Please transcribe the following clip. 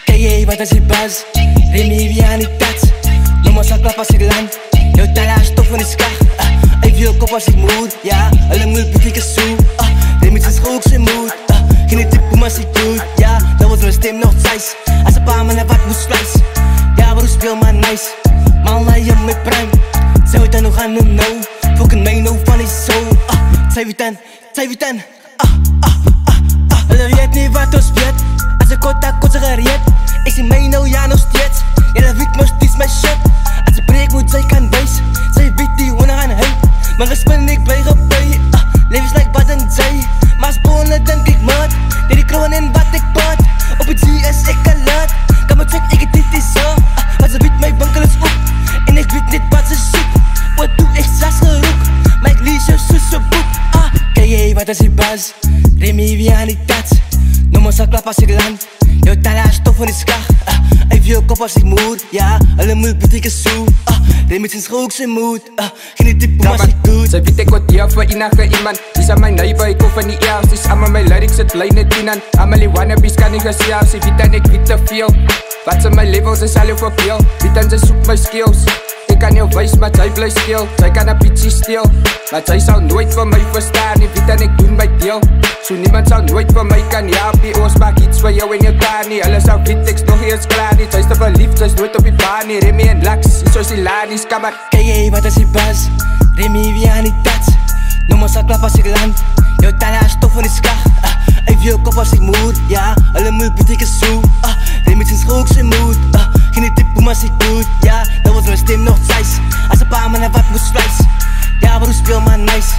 Kijk jy wat as die buzz, Remy wie aan die tats. Noem ons al klap as ek land, jou tala stof in die skag. Ek wil kop as ek moet, ja, hulle moet betieke soe. Remy is ook sy moed, geen die poem as ek doet. Ja, dat was my stem nog thuis, as een paar mannen wat moest vlees. Ja, bro speel maar nice, mal na jy my prime. Sy weet dan nog aan nou nou, fucking my nou van die soul. Sy weet dan, hulle weet nie wat ons weet, as ek kot sy gereed. Ek sien my nou ja nog steeds, julle weet mos dis my shit. As ek breek moet sy kan wees, sy weet die hoender aan hy. Maar gespin ek bly gebui, leef is like wat en sy. Maar spone dink ek maat, dit die kroon en wat ek paat. Op het zie is ek alert, kan my check ek het dit is so. Maar sy weet my winkel is op, en ek weet net wat sy soek. Wat doe ek sas geroek, maar ek lees jou soos so boek. Kijk jy wat as die buzz, Remy wie aan die tats. Noem ons al klap as ek land, jou tala stof in die skag. Ek wil kop as ek moet, ja, hulle moet betieke soe. Remy is ook sy moed, geen die type as ek doet. Sy weet ek wat hier vir enige iemand, dis aan my neighbor, ek hoef in die eels. Dis aan my lyrics, het bly net in aan. Aan my wannabes kan ek gesels, sy weet en ek weet te veel. Wat sy my levels is al jou verveel, weet en sy soek my skills. Ek kan jou wees, maar sy bly stil, sy kan een pietsie steel. Maar sy sal nooit vir my verstaan, nie weet en ek doen my deel. So niemand sal nooit vir my kan help nie, ons maak iets vir jou en jou taan nie. Hulle sal weet ek's nog eers klaar nie, sy is te verliefd, sy is nooit op die baan nie. Remy en Laks, hier soos die ladies, kan maar. Kijk jy wat as die buzz, Remy wie aan die tats. Noem ons al klap as ek land, jou tala stof in die skag. Ek wil kop as ek moet, ja, hulle moet betieke soe. Remy is ook sy moed, geen die type as ek doet. Ja, dat was my stem nog thuis, as een paar mannen wat moest vlees. Ja, bro speel maar nice,